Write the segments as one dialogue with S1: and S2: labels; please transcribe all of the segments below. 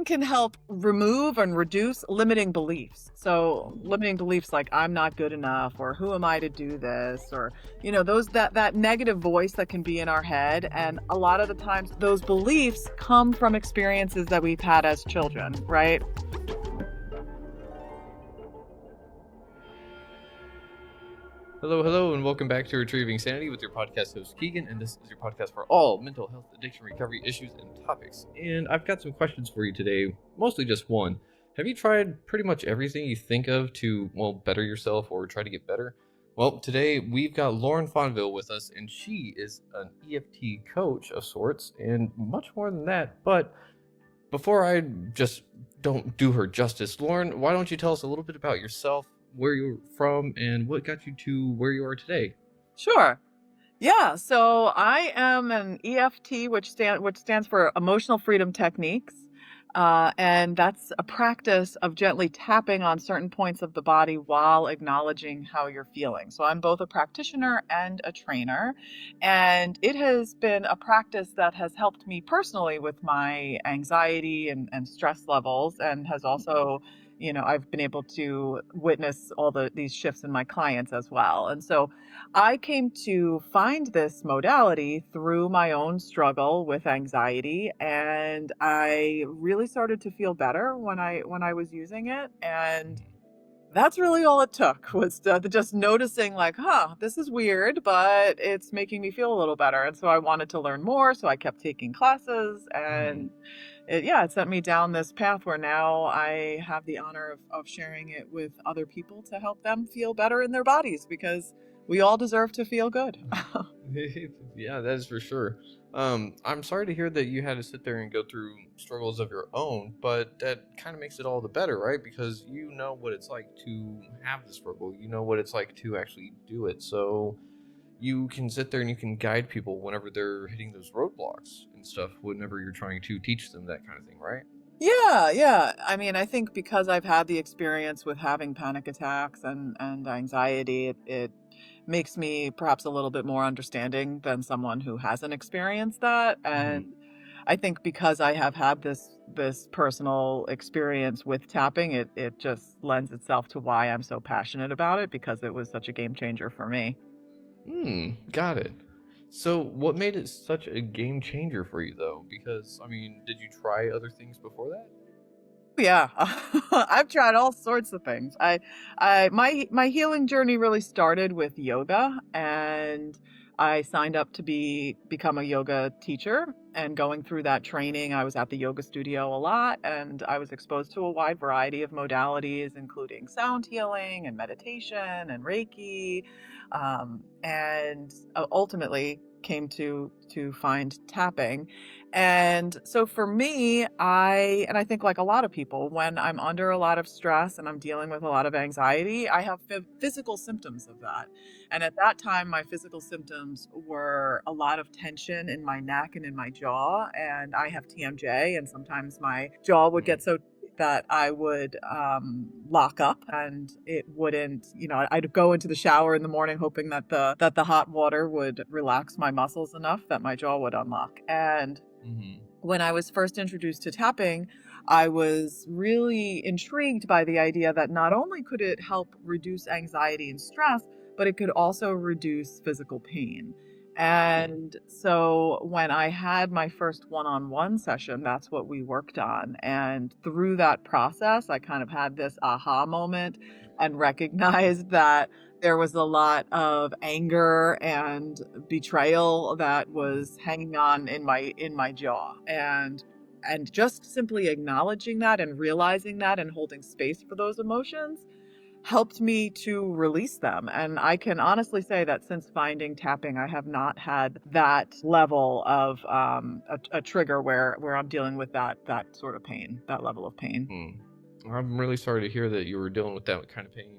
S1: tapping can help remove and reduce limiting beliefs. So limiting beliefs like I'm not good enough, or who am I to do this, or those that negative voice that can be in our head. And a lot of the times those beliefs come from experiences that we've had as children, right?
S2: Hello, and welcome back to Retrieving Sanity with your podcast host, Keegan, and this is your podcast for all mental health, addiction, recovery issues, and topics. And I've got some questions for you today, mostly just one. Have you tried pretty much everything you think of to, better yourself or try to get better? Well, today we've got Lauren Fonvielle with us, and she is an EFT coach of sorts, and much more than that. But before I just don't do her justice, Lauren, why don't you tell us a little bit about yourself, where you're from, and what got you to where you are today?
S1: Sure. Yeah, so I am an EFT, which stands for Emotional Freedom Techniques, and that's a practice of gently tapping on certain points of the body while acknowledging how you're feeling. So I'm both a practitioner and a trainer, and it has been a practice that has helped me personally with my anxiety and stress levels, and has also I've been able to witness all these shifts in my clients as well. And so I came to find this modality through my own struggle with anxiety, and I really started to feel better when I was using it. And that's really all it took, was just noticing like, this is weird, but it's making me feel a little better. And so I wanted to learn more. So I kept taking classes, and it sent me down this path where now I have the honor of sharing it with other people to help them feel better in their bodies, because we all deserve to feel good.
S2: Yeah, that is for sure. I'm sorry to hear that you had to sit there and go through struggles of your own, but that kind of makes it all the better, right? Because you know what it's like to have the struggle. You know what it's like to actually do it. So you can sit there and you can guide people whenever they're hitting those roadblocks and stuff, whenever you're trying to teach them that kind of thing, right?
S1: Yeah. I mean, I think because I've had the experience with having panic attacks and anxiety, it makes me perhaps a little bit more understanding than someone who hasn't experienced that. And I think because I have had this personal experience with tapping, it just lends itself to why I'm so passionate about it, because it was such a game changer for me.
S2: Got it. So what made it such a game changer for you though? Because, I mean, did you try other things before that?
S1: Yeah, I've tried all sorts of things. My healing journey really started with yoga, and I signed up to become a yoga teacher. And going through that training, I was at the yoga studio a lot, and I was exposed to a wide variety of modalities, including sound healing and meditation and Reiki, and ultimately came to find tapping. And so for me, I think like a lot of people, when I'm under a lot of stress and I'm dealing with a lot of anxiety, I have physical symptoms of that. And at that time, my physical symptoms were a lot of tension in my neck and in my jaw. And I have TMJ, and sometimes my jaw would get so that I would lock up, and it wouldn't, I'd go into the shower in the morning hoping that the hot water would relax my muscles enough that my jaw would unlock. And when I was first introduced to tapping, I was really intrigued by the idea that not only could it help reduce anxiety and stress, but it could also reduce physical pain. And so when I had my first one-on-one session, that's what we worked on. And through that process, I kind of had this aha moment and recognized that there was a lot of anger and betrayal that was hanging on in my jaw. And just simply acknowledging that and realizing that and holding space for those emotions helped me to release them. And I can honestly say that since finding tapping, I have not had that level of a trigger where I'm dealing with that sort of pain, that level of pain.
S2: I'm really sorry to hear that you were dealing with that kind of pain.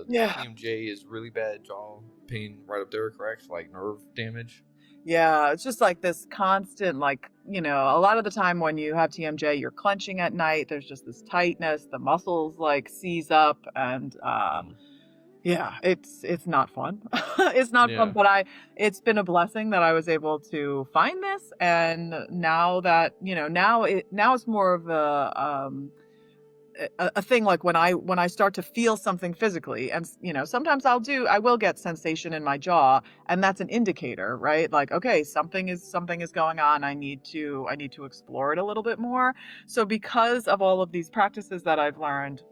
S1: Yeah.
S2: TMJ is really bad jaw pain right up there, correct? Like nerve damage?
S1: Yeah, it's just like this constant, like, a lot of the time when you have TMJ, you're clenching at night. There's just this tightness, the muscles like seize up, and Yeah, it's not fun. It's not fun,
S2: Yeah.
S1: but it's been a blessing that I was able to find this, and now that, now it's more of a thing, like when I start to feel something physically, and sometimes I will get sensation in my jaw, and that's an indicator, right? Like, okay, something is going on. I need to explore it a little bit more. So because of all of these practices that I've learned,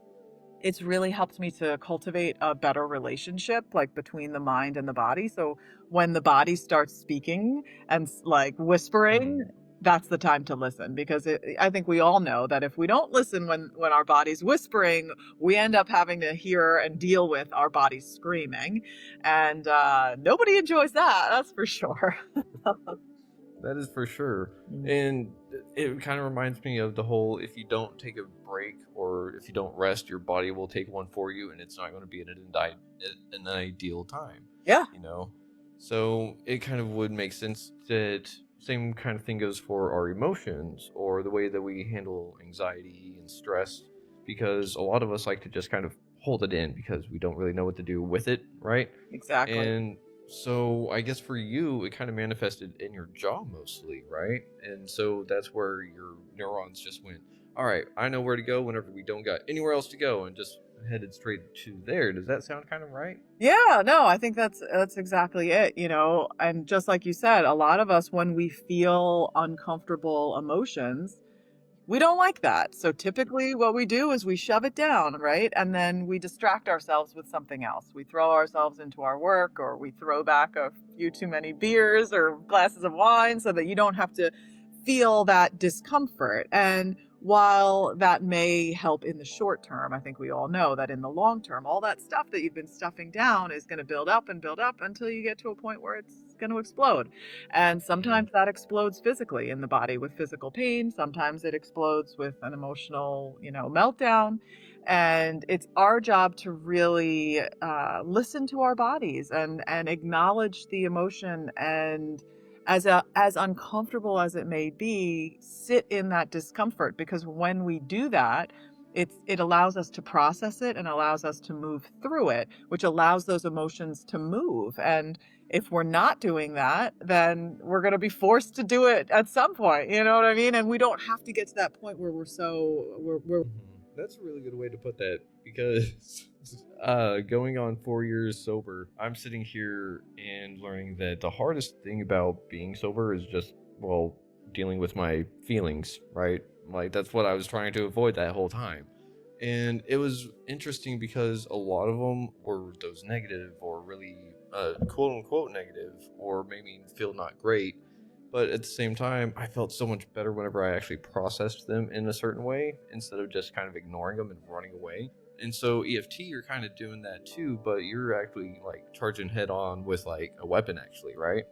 S1: it's really helped me to cultivate a better relationship, like, between the mind and the body. So when the body starts speaking and like whispering,
S2: Mhm.
S1: that's the time to listen, because I think we all know that if we don't listen when our body's whispering, we end up having to hear and deal with our body screaming, and nobody enjoys that. That's for sure.
S2: That is for sure.
S1: Mm.
S2: And it kind of reminds me of the whole, if you don't take a break or if you don't rest, your body will take one for you, and it's not going to be an ideal time,
S1: Yeah,
S2: you know? So it kind of would make sense that same kind of thing goes for our emotions or the way that we handle anxiety and stress, because a lot of us like to just kind of hold it in because we don't really know what to do with it, right?
S1: exactly.
S2: And so I guess for you, it kind of manifested in your jaw mostly, right? And so that's where your neurons just went, all right, I know where to go whenever we don't got anywhere else to go, and just headed straight to there. Does that sound kind of right?
S1: Yeah, no, I think that's exactly it, and just like you said, a lot of us, when we feel uncomfortable emotions, we don't like that. So typically what we do is we shove it down, right? And then we distract ourselves with something else. We throw ourselves into our work, or we throw back a few too many beers or glasses of wine so that you don't have to feel that discomfort. And while that may help in the short term, I think we all know that in the long term, all that stuff that you've been stuffing down is going to build up and build up until you get to a point where it's going to explode. And
S2: Mm,
S1: sometimes that explodes physically in the body with physical pain. Sometimes it explodes with an emotional, meltdown. And it's our job to really listen to our bodies and acknowledge the emotion, and as uncomfortable as it may be, sit in that discomfort, because when we do that, it allows us to process it and allows us to move through it, which allows those emotions to move. And if we're not doing that, then we're going to be forced to do it at some point. You know what I mean? And we don't have to get to that point where we're
S2: mhm. That's a really good way to put that, because going on 4 years sober, I'm sitting here and learning that the hardest thing about being sober is just, well, dealing with my feelings, right? Like, that's what I was trying to avoid that whole time. And it was interesting because a lot of them were those negative or really quote unquote negative, or made me feel not great. But at the same time, I felt so much better whenever I actually processed them in a certain way instead of just kind of ignoring them and running away. And so EFT, you're kind of doing that too, but you're actually like charging head on with like a weapon, actually, right?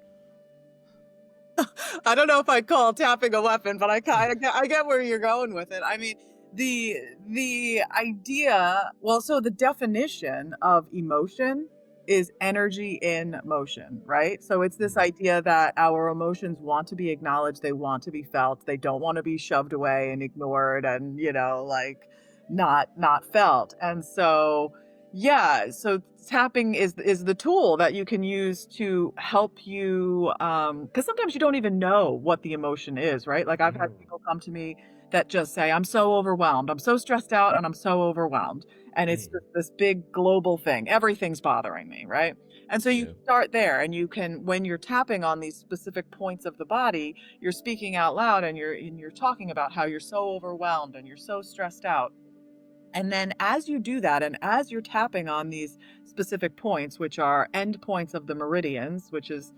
S1: I don't know if I'd call tapping a weapon, but I get where you're going with it. I mean, the the idea, well, so the definition of emotion is energy in motion, right? So it's this
S2: Mhm.
S1: idea that our emotions want to be acknowledged, they want to be felt, they don't want to be shoved away and ignored and, like, not felt. And so yeah, so tapping is the tool that you can use to help you, because sometimes you don't even know what the emotion is, right? Like, I've had
S2: Mhm.
S1: people come to me that just say, "I'm so overwhelmed. I'm so stressed out and I'm so overwhelmed." And it's
S2: Mhm.
S1: just this big global thing. Everything's bothering me, right? And so you
S2: Yeah.
S1: start there, and you can, when you're tapping on these specific points of the body, you're speaking out loud, and you're talking about how you're so overwhelmed and you're so stressed out. And then as you do that, and as you're tapping on these specific points, which are end points of the meridians, which is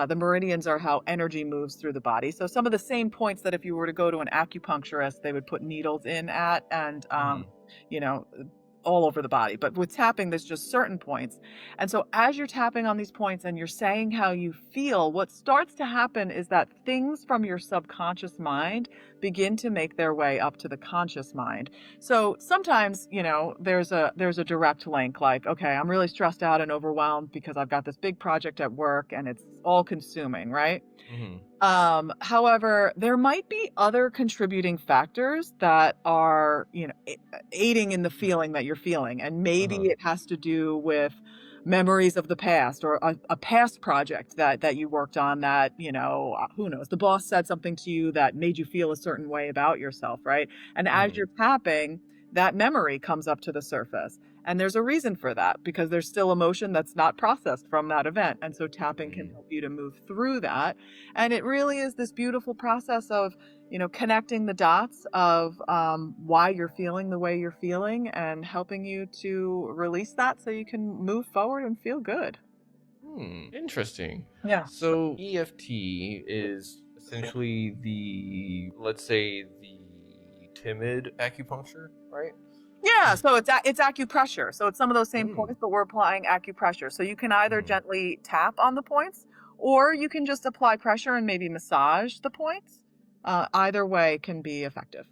S1: the meridians are how energy moves through the body. So some of the same points that if you were to go to an acupuncturist, they would put needles in at, and
S2: Mhm.
S1: you know, all over the body. But with tapping, there's just certain points. And so as you're tapping on these points and you're saying how you feel, what starts to happen is that things from your subconscious mind begin to make their way up to the conscious mind. So sometimes, there's a direct link, like, okay, I'm really stressed out and overwhelmed because I've got this big project at work and it's all consuming, right?
S2: Mhm.
S1: However, there might be other contributing factors that are, aiding in the feeling that you're feeling. And maybe
S2: Uh-huh.
S1: it has to do with memories of the past or a past project that you worked on that, who knows, the boss said something to you that made you feel a certain way about yourself, right? And as
S2: Mhm.
S1: you're tapping, that memory comes up to the surface. And there's a reason for that because there's still emotion that's not processed from that event. And so tapping can
S2: Mhm.
S1: help you to move through that, and it really is this beautiful process of, connecting the dots of why you're feeling the way you're feeling and helping you to release that so you can move forward and feel good.
S2: Interesting.
S1: Yeah.
S2: So EFT is essentially let's say, the timid acupuncture, right?
S1: Yeah, so it's acupressure. So it's some of those same
S2: Mm.
S1: points, but we're applying acupressure. So you can either
S2: Mhm.
S1: gently tap on the points, or you can just apply pressure and maybe massage the points. Either way can be effective.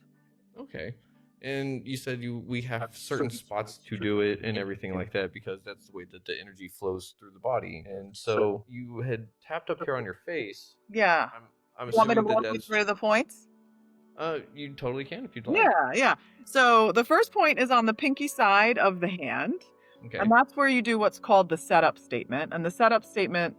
S2: Okay. And you said we have certain spots to do it and everything like that because that's the way that the energy flows through the body. And so you had tapped up here on your face.
S1: Yeah.
S2: I'm I'm
S1: You want me to
S2: assuming that
S1: walk you
S2: that's
S1: through the points?
S2: you totally can if you'd like.
S1: Yeah, yeah. So the first point is on the pinky side of the hand, and
S2: Okay.
S1: that's where you do what's called the setup statement. And the setup statement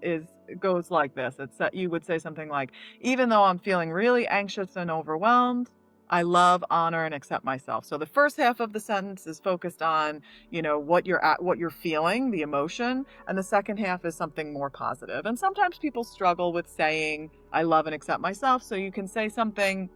S1: goes like this. You would say something like, even though I'm feeling really anxious and overwhelmed, I love, honor, and accept myself. So the first half of the sentence is focused on, what you're feeling, the emotion, and the second half is something more positive. And sometimes people struggle with saying, I love and accept myself. So you can say something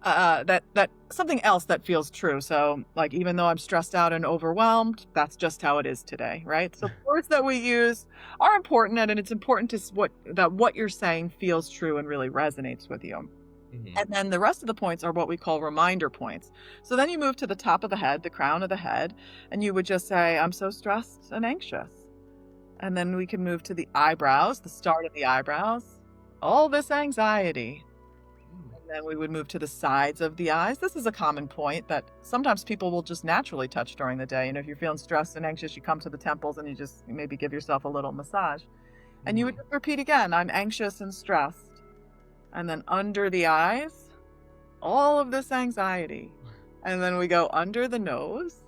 S1: that something else that feels true. So, like, even though I'm stressed out and overwhelmed, that's just how it is today, right? So, the words that we use are important, and it's important to what you're saying feels true and really resonates with you.
S2: Mhm.
S1: And then the rest of the points are what we call reminder points. So then you move to the top of the head, the crown of the head, and you would just say, I'm so stressed and anxious. And then we can move to the eyebrows, the start of the eyebrows, all this anxiety.
S2: Mm.
S1: And then we would move to the sides of the eyes. This is a common point that sometimes people will just naturally touch during the day. If you're feeling stressed and anxious, you come to the temples and you just maybe give yourself a little massage. And you would
S2: Mhm.
S1: just repeat again, I'm anxious and stressed. And then under the eyes, all of this anxiety. And then we go under the nose.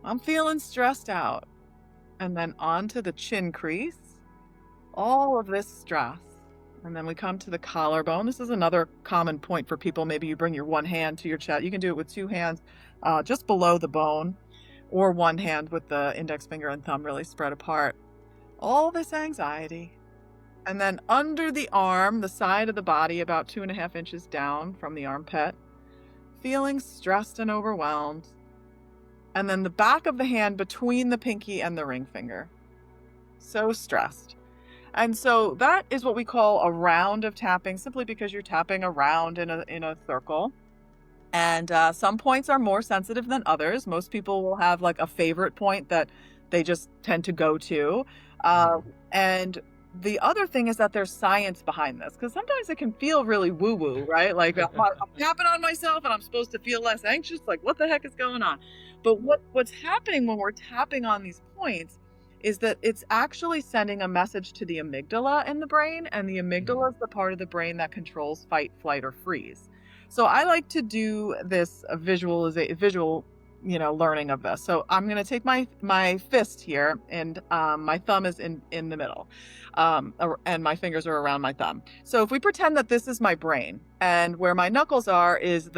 S1: I'm feeling stressed out. And then onto the chin crease, all of this stress. And then we come to the collarbone. This is another common point for people. Maybe you bring your one hand to your chest. You can do it with two hands just below the bone, or one hand with the index finger and thumb really spread apart. All this anxiety. And then under the arm, the side of the body, about 2.5 inches down from the armpit, feeling stressed and overwhelmed. And then the back of the hand between the pinky and the ring finger. So stressed. And so that is what we call a round of tapping, simply because you're tapping around in a circle. And some points are more sensitive than others. Most people will have like a favorite point that they just tend to go to.
S2: Mhm.
S1: And the other thing is that there's science behind this, because sometimes it can feel really woo woo, right? Like I'm tapping on myself and I'm supposed to feel less anxious. Like, what the heck is going on? But what's happening when we're tapping on these points is that it's actually sending a message to the amygdala in the brain, and the
S2: Mhm.
S1: amygdala is the part of the brain that controls fight, flight, or freeze. So I like to do this visual, learning of this. So I'm going to take my fist here, and my thumb is in the middle, and my fingers are around my thumb. So if we pretend that this is my brain, and where my knuckles are is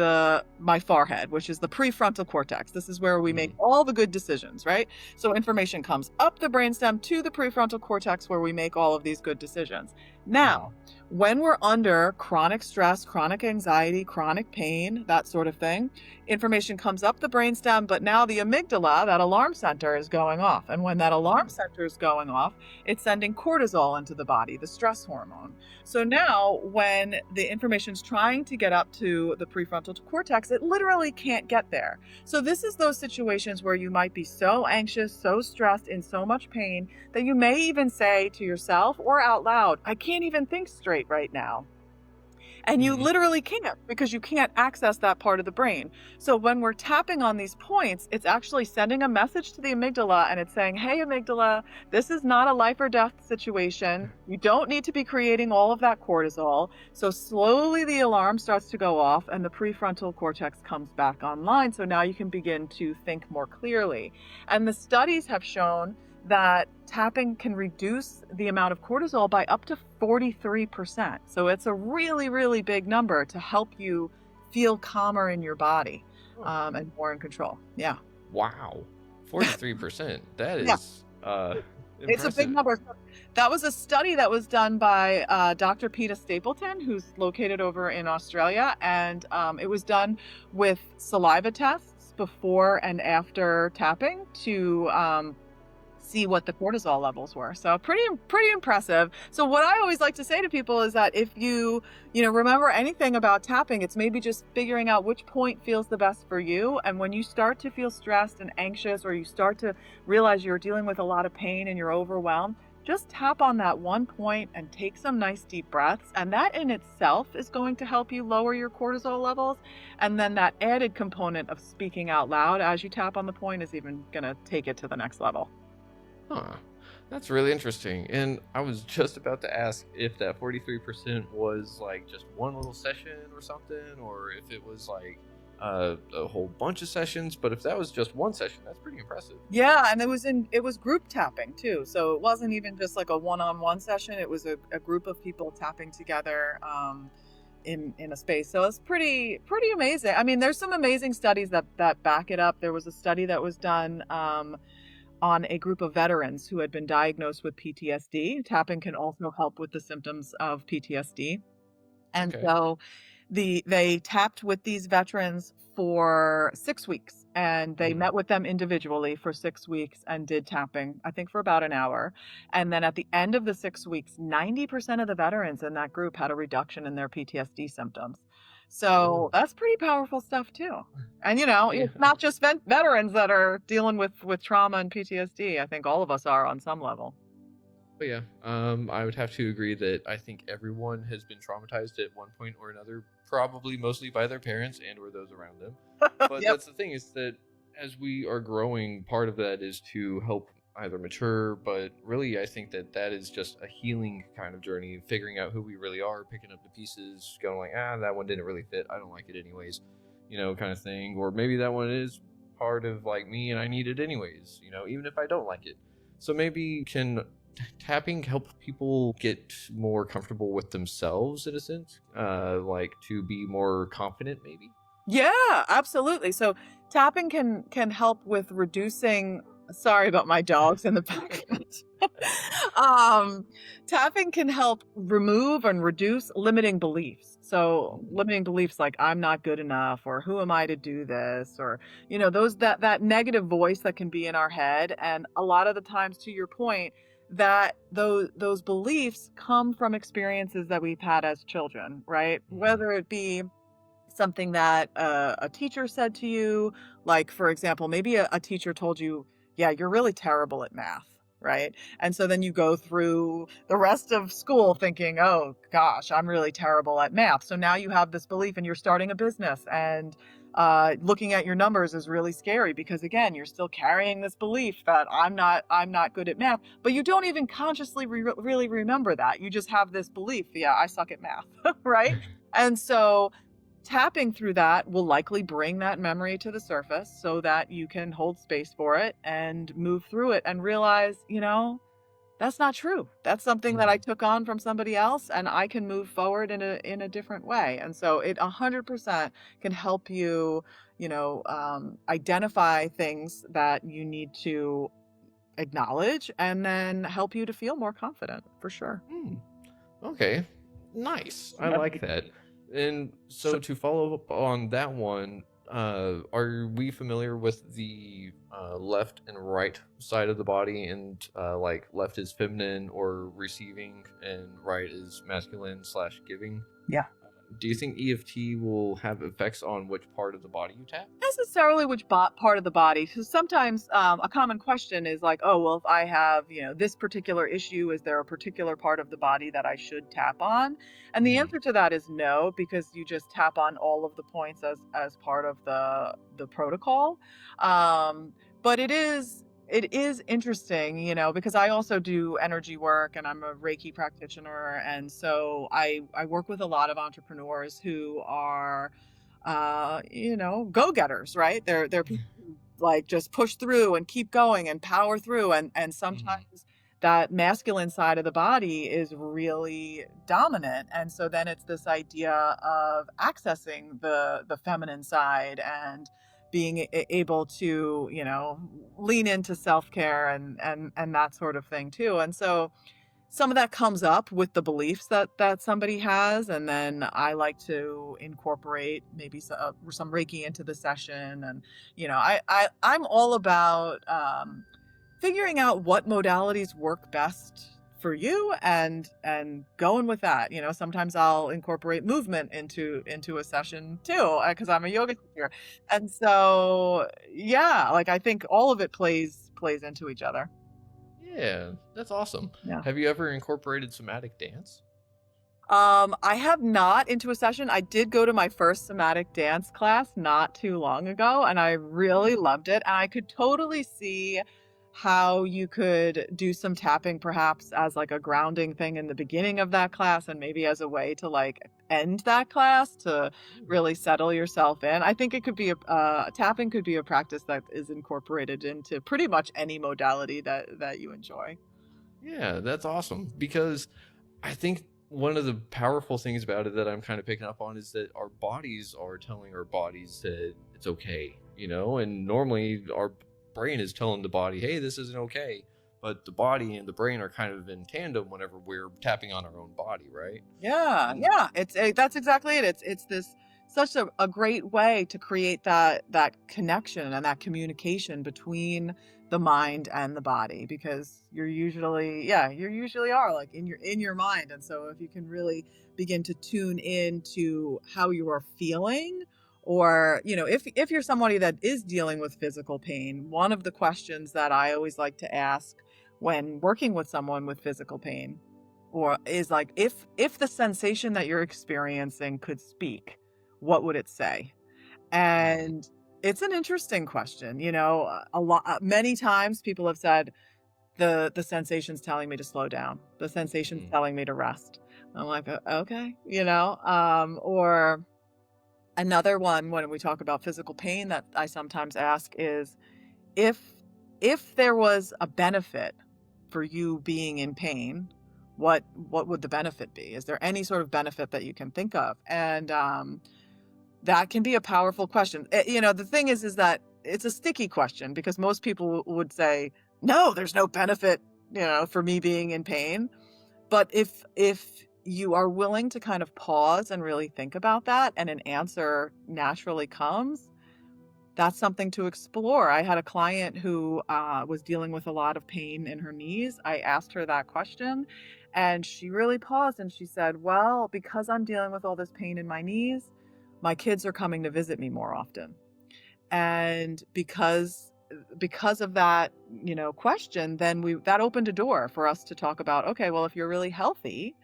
S1: my forehead, which is the prefrontal cortex. This is where we make
S2: Mhm.
S1: all the good decisions, right? So information comes up the brainstem to the prefrontal cortex, where we make all of these good decisions.
S2: Mhm.
S1: Now, when we're under chronic stress, chronic anxiety, chronic pain, that sort of thing, information comes up the brainstem, but now the amygdala, that alarm center, is going off. And when that alarm
S2: Mm.
S1: center is going off, it's sending cortisol into the body, the stress hormone. So now when the information is trying to get up to the prefrontal cortex, it literally can't get there. So this is those situations where you might be so anxious, so stressed, in so much pain that you may even say to yourself or out loud, I can't even think straight right now. And you
S2: Hmm.
S1: literally can't, because you can't access that part of the brain. So when we're tapping on these points, it's actually sending a message to the amygdala, and it's saying, hey, amygdala, this is not a life or death situation. You don't need to be creating all of that cortisol. So slowly the alarm starts to go off and the prefrontal cortex comes back online. So now you can begin to think more clearly. And the studies have shown that tapping can reduce the amount of cortisol by up to 43%. So it's a really, really big number to help you feel calmer in your body,
S2: Oh,
S1: and more in control. Yeah.
S2: wow. 43%. That
S1: Yeah.
S2: is
S1: It's a big
S2: impressive.
S1: number. So that was a study that was done by Dr. Peter Stapleton, who's located over in Australia. And it was done with saliva tests before and after tapping to see what the cortisol levels were. So pretty impressive. So what I always like to say to people is that if you remember anything about tapping, it's maybe just figuring out which point feels the best for you. And when you start to feel stressed and anxious, or you start to realize you're dealing with a lot of pain and you're overwhelmed, just tap on that one point and take some nice deep breaths. And that in itself is going to help you lower your cortisol levels. And then that added component of speaking out loud as you tap on the point is even going to take it to the next level.
S2: Huh. That's really interesting. And I was just about to ask if that 43% was like just one little session or something, or if it was like a whole bunch of sessions. But if that was just one session, that's pretty impressive.
S1: Yeah, and it was group tapping too. So it wasn't even just like a one-on-one session. It was a group of people tapping together in a space. So it's pretty amazing. I mean, there's some amazing studies that back it up. There was a study that was done on a group of veterans who had been diagnosed with PTSD. Tapping can also help with the symptoms of PTSD. And
S2: Okay.
S1: so they tapped with these veterans for 6 weeks, and they
S2: Hmm.
S1: met with them individually for 6 weeks and did tapping, I think for about an hour. And then at the end of the 6 weeks, 90% of the veterans in that group had a reduction in their PTSD symptoms. So
S2: Oh,
S1: that's pretty powerful stuff too. And
S2: yeah.
S1: it's not just veterans that are dealing with trauma and PTSD. I think all of us are on some level.
S2: But yeah, I would have to agree that I think everyone has been traumatized at one point or another, probably mostly by their parents and or those around them. But
S1: Yep.
S2: that's the thing, is that as we are growing, part of that is to help either mature, but really I think that that is just a healing kind of journey, figuring out who we really are, picking up the pieces, going like, that one didn't really fit, I don't like it anyways, kind of thing. Or maybe that one is part of like me and I need it anyways, even if I don't like it. So maybe can tapping help people get more comfortable with themselves in a sense, like to be more confident maybe.
S1: Yeah, absolutely. So tapping can help with reducing, sorry about my dogs in the background. um, Tapping can help remove and reduce limiting beliefs. So
S2: Ooh.
S1: limiting beliefs like I'm not good enough, or who am I to do this, or those that negative voice that can be in our head. And a lot of the times, to your point, that those beliefs come from experiences that we've had as children, right?
S2: Mhm.
S1: Whether it be something that a teacher said to you, like for example, maybe a teacher told you, yeah, you're really terrible at math, right? And so then you go through the rest of school thinking, oh gosh, I'm really terrible at math. So now you have this belief and you're starting a business, and looking at your numbers is really scary, because again, you're still carrying this belief that I'm not good at math, but you don't even consciously really remember that. You just have this belief, yeah, I suck at math, right? And so tapping through that will likely bring that memory to the surface so that you can hold space for it and move through it and realize, that's not true. That's something that I
S2: Mhm.
S1: took on from somebody else, and I can move forward in a different way. And so it 100% can help you, identify things that you need to acknowledge, and then help you to feel more confident for sure.
S2: Hmm. Okay, nice, I
S1: Yep.
S2: like that. And
S1: So
S2: so to follow up on that one, are we familiar with the left and right side of the body, and like left is feminine or receiving and right is masculine slash giving?
S1: yeah.
S2: Do you think EFT will have effects on which part of the body you tap?
S1: Necessarily which part of the body. So sometimes a common question is like, oh, well, if I have, this particular issue, is there a particular part of the body that I should tap on? And the
S2: Hmm.
S1: answer to that is no, because you just tap on all of the points as part of the protocol. Um, but it is interesting, because I also do energy work and I'm a Reiki practitioner, and so I work with a lot of entrepreneurs who are go-getters, right? They're people who like just push through and keep going and power through, and
S2: Hmm.
S1: sometimes that masculine side of the body is really dominant. And so then it's this idea of accessing the feminine side and being able to, lean into self-care and that sort of thing too. And so some of that comes up with the beliefs that somebody has, and then I like to incorporate maybe some Reiki into the session. And I'm all about figuring out what modalities work best for you, and going with that. Sometimes I'll incorporate movement into a session too, because I'm a yoga teacher, and so yeah, like I think all of it plays into each other.
S2: Yeah, that's awesome.
S1: Yeah.
S2: Have you ever incorporated somatic dance?
S1: I have not into a session. I did go to my first somatic dance class not too long ago, and I really loved it. And I could totally see how you could do some tapping perhaps as like a grounding thing in the beginning of that class, and maybe as a way to like end that class to
S2: Ooh.
S1: really settle yourself in. I think it could be tapping could be a practice that is incorporated into pretty much any modality that you enjoy.
S2: Yeah, that's awesome because I think one of the powerful things about it that I'm kind of picking up on is that our bodies are telling our bodies that it's okay, and normally our brain is telling the body, hey, this isn't okay. But the body and the brain are kind of in tandem whenever we're tapping on our own body, right?
S1: Yeah,
S2: And
S1: yeah, that's exactly it. It's this such a great way to create that connection and that communication between the mind and the body, because you usually are like in your mind. And so if you can really begin to tune in to how you are feeling, or if you're somebody that is dealing with physical pain, one of the questions that I always like to ask when working with someone with physical pain or is like, if the sensation that you're experiencing could speak, what would it say?
S2: mm,
S1: And it's an interesting question. A lot, many times people have said the sensation's telling me to slow down. The sensation's
S2: mm,
S1: telling me to rest. I'm like, okay, or another one when we talk about physical pain that I sometimes ask is, if there was a benefit for you being in pain, what would the benefit be? Is there any sort of benefit that you can think of? And that can be a powerful question. The thing is that it's a sticky question, because most people would say, no, there's no benefit, for me being in pain. But if you are willing to kind of pause and really think about that, and an answer naturally comes, that's something to explore. I had a client who was dealing with a lot of pain in her knees. I asked her that question, and she really paused and she said, well, because I'm dealing with all this pain in my knees, my kids are coming to visit me more often. And because of that, question, then that opened a door for us to talk about, okay, well, if you're really healthy,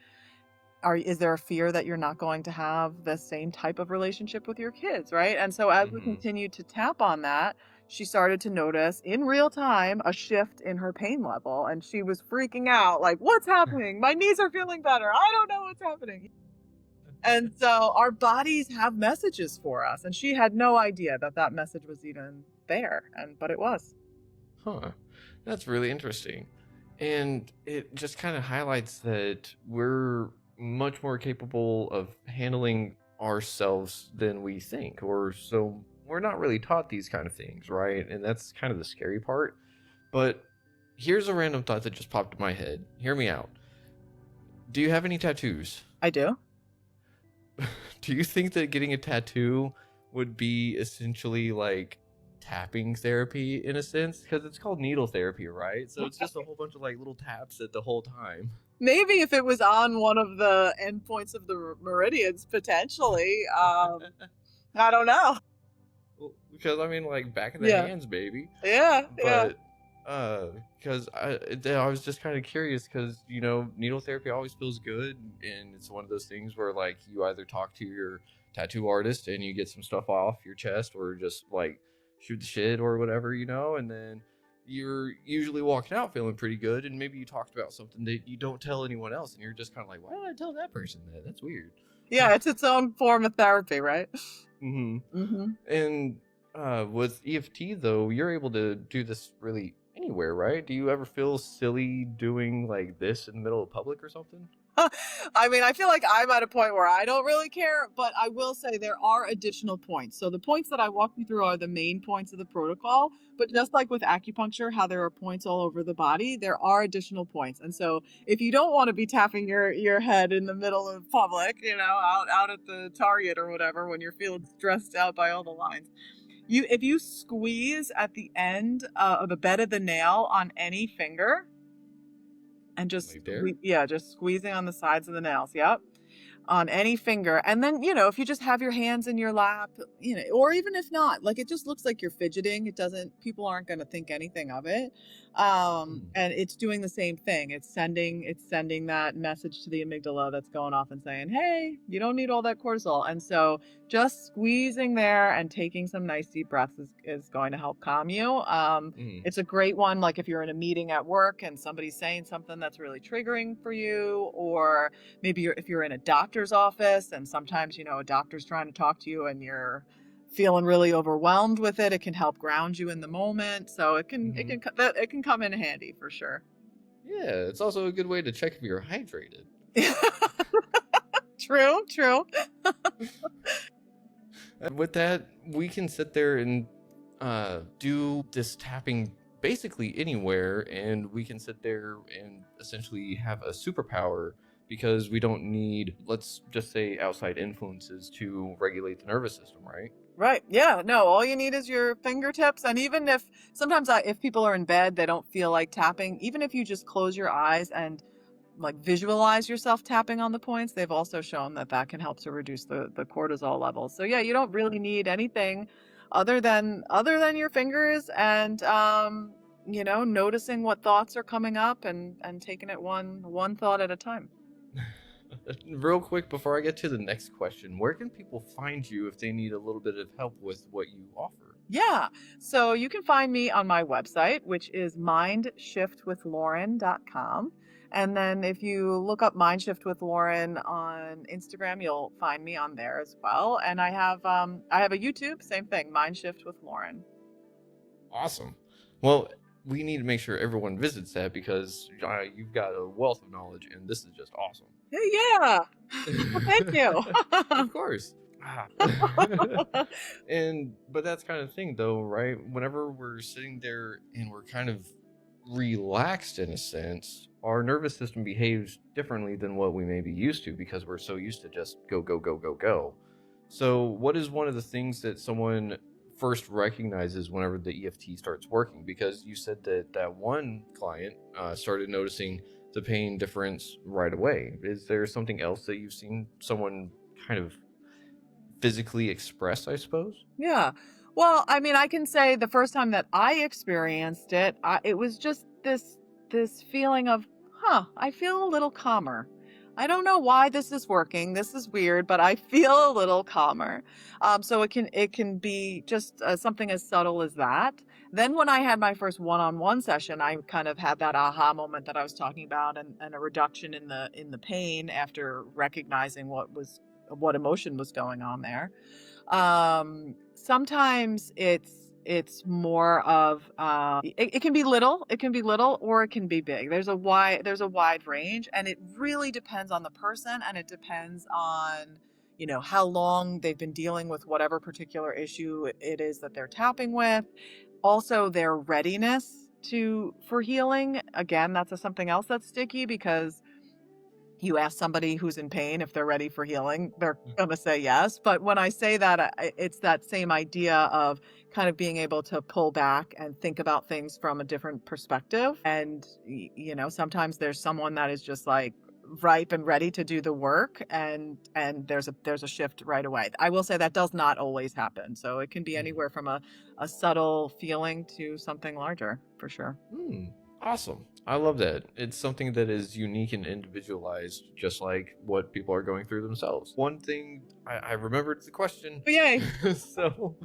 S1: is there a fear that you're not going to have the same type of relationship with your kids, right? And so as we
S2: mm-hmm.
S1: continued to tap on that, she started to notice in real time a shift in her pain level, and she was freaking out like, what's happening? My knees are feeling better. I don't know what's happening. And so our bodies have messages for us, and she had no idea that that message was even there, but it was.
S2: Huh. That's really interesting. And it just kind of highlights that we're much more capable of handling ourselves than we think, or so we're not really taught these kind of things, right? And that's kind of the scary part. But here's a random thought that just popped in my head. Hear me out. Do you have any tattoos?
S1: I do.
S2: Do you think that getting a tattoo would be essentially like tapping therapy in a sense? Because it's called needle therapy, right? So it's just a whole bunch of like little taps at the whole time.
S1: Maybe if it was on one of the endpoints of the meridians, potentially. I don't know.
S2: Well, because I mean, like back in the
S1: Yeah.
S2: hands, baby.
S1: Yeah. Yeah.
S2: But because I was just kind of curious because needle therapy always feels good, and it's one of those things where like you either talk to your tattoo artist and you get some stuff off your chest, or just like shoot the shit or whatever, and then you're usually walking out feeling pretty good, and maybe you talked about something that you don't tell anyone else, and you're just kind of like, why did I tell that person that? That's weird.
S1: Yeah. It's its own form of therapy, right?
S2: Mm-hmm.
S1: Mm-hmm.
S2: And with EFT though, you're able to do this really anywhere, right? Do you ever feel silly doing like this in the middle of public or something?
S1: I mean, I feel like I'm at a point where I don't really care, but I will say there are additional points. So the points that I walk you through are the main points of the protocol, but just like with acupuncture, how there are points all over the body, there are additional points. And so if you don't want to be tapping your head in the middle of public, out at the Target or whatever when you're feeling stressed out by all the lines, if you squeeze at the end of the bed of the nail on any finger, and
S2: Like there?
S1: just squeezing on the sides of the nails. Yep. On any finger. And then, if you just have your hands in your lap, or even if not, like it just looks like you're fidgeting. People aren't going to think anything of it.
S2: Mm.
S1: And it's doing the same thing. It's sending that message to the amygdala that's going off and saying, hey, you don't need all that cortisol. And so just squeezing there and taking some nice deep breaths is going to help calm you.
S2: Mm.
S1: It's a great one. Like if you're in a meeting at work and somebody's saying something that's really triggering for you, or maybe if you're in a doctor's office and sometimes a doctor's trying to talk to you and you're feeling really overwhelmed with it, it can help ground you in the moment. So it can it
S2: Hmm.
S1: can it can come in handy for sure.
S2: Yeah, it's also a good way to check if you're hydrated.
S1: True, true.
S2: With that, we can sit there and do this tapping basically anywhere, and we can sit there and essentially have a superpower because we don't need, let's just say, outside influences to regulate the nervous system, right?
S1: Right. Yeah. No, all you need is your fingertips. And even if sometimes if people are in bed, they don't feel like tapping, even if you just close your eyes and like visualize yourself tapping on the points, they've also shown that that can help to reduce the cortisol levels. So yeah, you don't really need anything other than your fingers and noticing what thoughts are coming up and taking it one thought at a time.
S2: Real quick before I get to the next question, where can people find you if they need a little bit of help with what you offer?
S1: Yeah. So you can find me on my website, which is mindshiftwithlauren.com. And then if you look up Mindshift with Lauren on Instagram, you'll find me on there as well. And I have a YouTube, same thing, Mindshift with Lauren.
S2: Awesome. Well, we need to make sure everyone visits that because you've got a wealth of knowledge, and this is just awesome.
S1: Yeah. Well, thank you.
S2: Of course. Ah. But that's kind of the thing though, right? Whenever we're sitting there and we're kind of relaxed in a sense, our nervous system behaves differently than what we may be used to because we're so used to just go, go, go, go, go. So, what is one of the things that someone first recognizes whenever the EFT starts working? Because you said that that one client started noticing the pain difference right away. Is there something else that you've seen someone kind of physically express, I suppose?
S1: Yeah. Well, I mean, I can say the first time that I experienced it, it was just this feeling of, I feel a little calmer. I don't know why this is working. This is weird, but I feel a little calmer. So it can be just something as subtle as that. Then when I had my first one-on-one session, I kind of had that aha moment that I was talking about, and a reduction in the pain after recognizing what emotion was going on there. Sometimes it's more of it can be little or it can be big. There's a wide range, and it really depends on the person, and it depends on how long they've been dealing with whatever particular issue it is that they're tapping with. Also their readiness for healing. Again, that's something else that's sticky because You ask somebody who's in pain if they're ready for healing, they're gonna say yes. But when I say that, it's that same idea of kind of being able to pull back and think about things from a different perspective. And sometimes there's someone that is just like ripe and ready to do the work, and there's a shift right away. I will say that does not always happen. So it can be
S2: Mhm.
S1: anywhere from a subtle feeling to something larger, for sure.
S2: Hmm. Awesome. I love that. It's something that is unique and individualized, just like what people are going through themselves. One thing I remembered the question.
S1: But yay.
S2: So,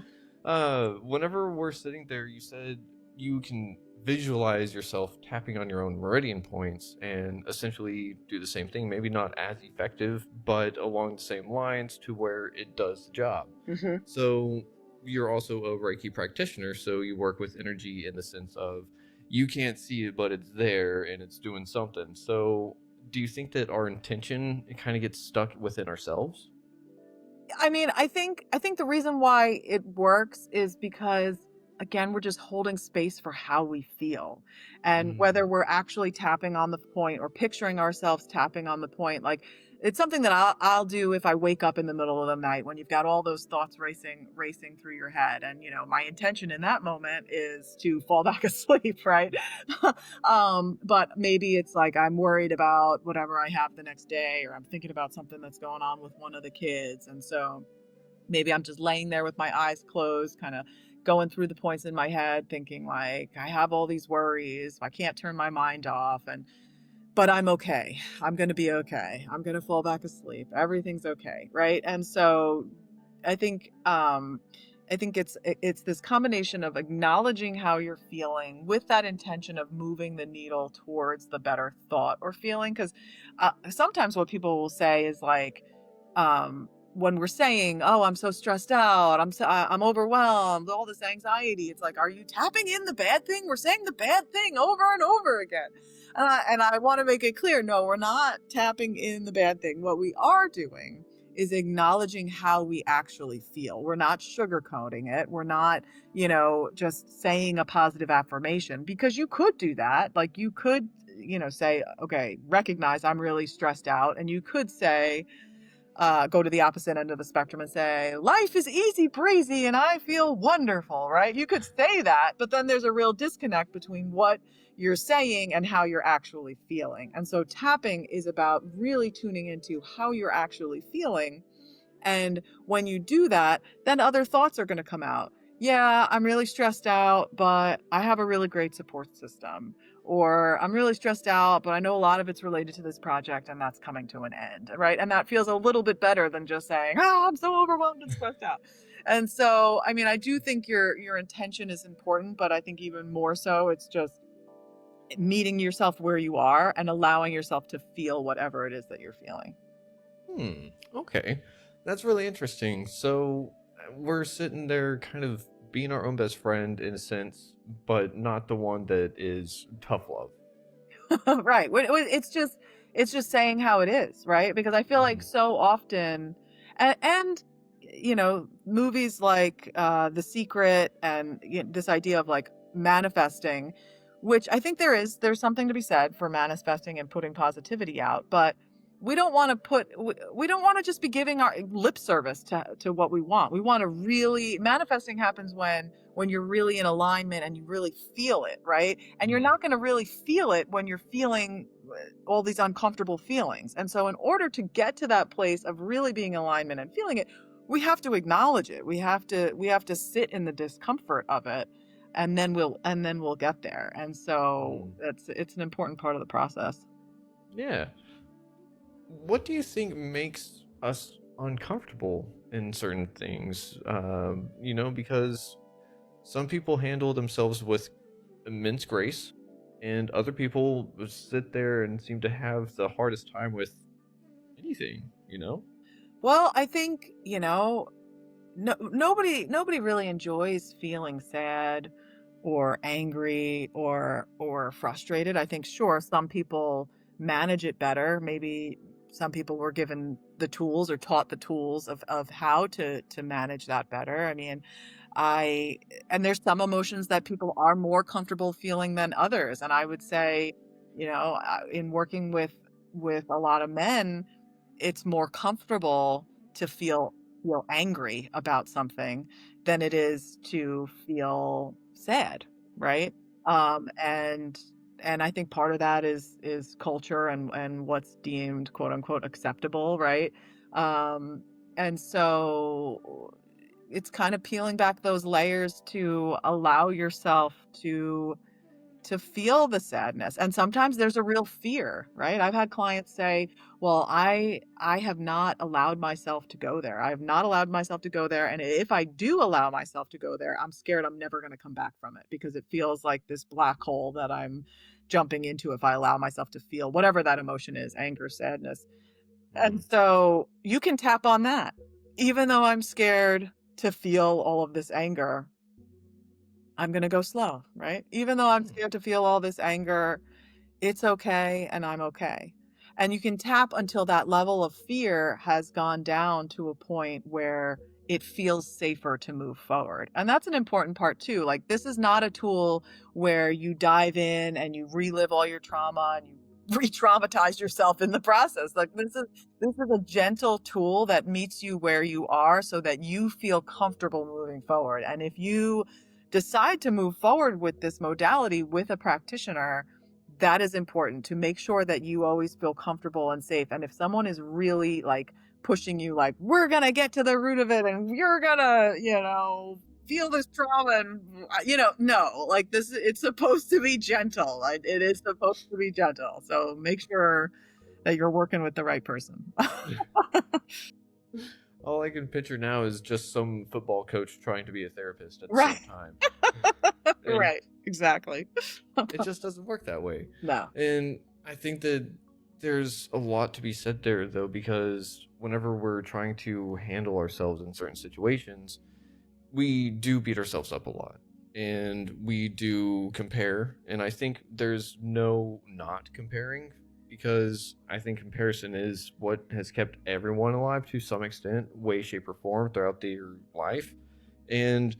S2: whenever we're sitting there, you said you can visualize yourself tapping on your own meridian points and essentially do the same thing. Maybe not as effective, but along the same lines to where it does the job.
S1: Hmm.
S2: So, you're also a Reiki practitioner, so you work with energy in the sense of you can't see it, but it's there and it's doing something. So, do you think that our intention it kind of gets stuck within ourselves?
S1: I mean, I think the reason why it works is because again, we're just holding space for how we feel. And whether
S2: Mm,
S1: we're actually tapping on the point or picturing ourselves tapping on the point, like it's something that I'll do if I wake up in the middle of the night when you've got all those thoughts racing through your head. And my intention in that moment is to fall back asleep, right? But maybe it's like I'm worried about whatever I have the next day, or I'm thinking about something that's going on with one of the kids. And so maybe I'm just laying there with my eyes closed, kind of going through the points in my head, thinking like, I have all these worries. I can't turn my mind off. But I'm okay. I'm going to be okay. I'm going to fall back asleep. Everything's okay. Right. And so I think, it's this combination of acknowledging how you're feeling with that intention of moving the needle towards the better thought or feeling. Because sometimes what people will say is like, when we're saying, "Oh, I'm so stressed out. I'm overwhelmed. All this anxiety." It's like, are you tapping in the bad thing? We're saying the bad thing over and over again. And I want to make it clear, no, we're not tapping in the bad thing. What we are doing is acknowledging how we actually feel. We're not sugarcoating it. We're not, just saying a positive affirmation, because you could do that. Like you could, say, okay, recognize I'm really stressed out. And you could say, go to the opposite end of the spectrum and say, life is easy breezy and I feel wonderful, right? You could say that, but then there's a real disconnect between what you're saying and how you're actually feeling. And so tapping is about really tuning into how you're actually feeling, and when you do that, then other thoughts are going to come out. Yeah, I'm really stressed out, but I have a really great support system. Or I'm really stressed out, but I know a lot of it's related to this project and that's coming to an end. Right. And that feels a little bit better than just saying, I'm so overwhelmed and stressed out. And so, I mean, I do think your intention is important, but I think even more so, it's just meeting yourself where you are and allowing yourself to feel whatever it is that you're feeling.
S2: hmm. Okay. That's really interesting. So, we're sitting there kind of being our own best friend in a sense, but not the one that is tough love.
S1: Right. It's just saying how it is, right? Because I feel like
S2: Mhm.
S1: so often, and movies like The Secret, and this idea of like manifesting, which I think there's something to be said for manifesting and putting positivity out, but we don't want to just be giving our lip service to what we want. We want to really manifesting happens when you're really in alignment and you really feel it, right? And you're
S2: Mhm.
S1: not going to really feel it when you're feeling all these uncomfortable feelings. And so in order to get to that place of really being in alignment and feeling it, we have to acknowledge it. We have to sit in the discomfort of it, and then we'll get there. And so
S2: Mhm.
S1: it's an important part of the process.
S2: Yeah. What do you think makes us uncomfortable in certain things? Because some people handle themselves with immense grace, and other people sit there and seem to have the hardest time with anything, you know?
S1: Well, I think, no, nobody really enjoys feeling sad or angry or frustrated. I think sure some people manage it better. Maybe some people were given the tools or taught the tools of how to manage that better. I mean, I and there's some emotions that people are more comfortable feeling than others. And I would say, in working with a lot of men, it's more comfortable to feel angry about something than it is to feel sad, right? And I think part of that is culture and what's deemed quote unquote acceptable, right? Um, and so it's kind of peeling back those layers to allow yourself to feel the sadness. And sometimes there's a real fear, right? I've had clients say, "Well, I have not allowed myself to go there. I have not allowed myself to go there, and if I do allow myself to go there, I'm scared I'm never going to come back from it because it feels like this black hole that I'm jumping into if I allow myself to feel whatever that emotion is, anger, sadness." And
S2: Mm.
S1: so you can tap on that. Even though I'm scared to feel all of this anger, I'm going to go slow, right? Even though I'm
S2: Mm.
S1: scared to feel all this anger, it's okay and I'm okay. And you can tap until that level of fear has gone down to a point where it feels safer to move forward. And that's an important part too. Like, this is not a tool where you dive in and you relive all your trauma and you re-traumatize yourself in the process. Like, this is a gentle tool that meets you where you are so that you feel comfortable moving forward. And if you decide to move forward with this modality with a practitioner, that is important to make sure that you always feel comfortable and safe. And if someone is really like pushing you, like, we're going to get to the root of it and you're going to, feel this trauma and, no, like this, it's supposed to be gentle. It is supposed to be gentle. So make sure that you're working with the right person.
S2: All I can picture now is just some football coach trying to be a therapist at the
S1: Right.
S2: same time. And
S1: Right. Exactly.
S2: it just doesn't work that way.
S1: No.
S2: And I think that there's a lot to be said there, though, because whenever we're trying to handle ourselves in certain situations, we do beat ourselves up a lot and we do compare. And I think there's no not comparing, because I think comparison is what has kept everyone alive to some extent, way, shape, or form throughout their life. And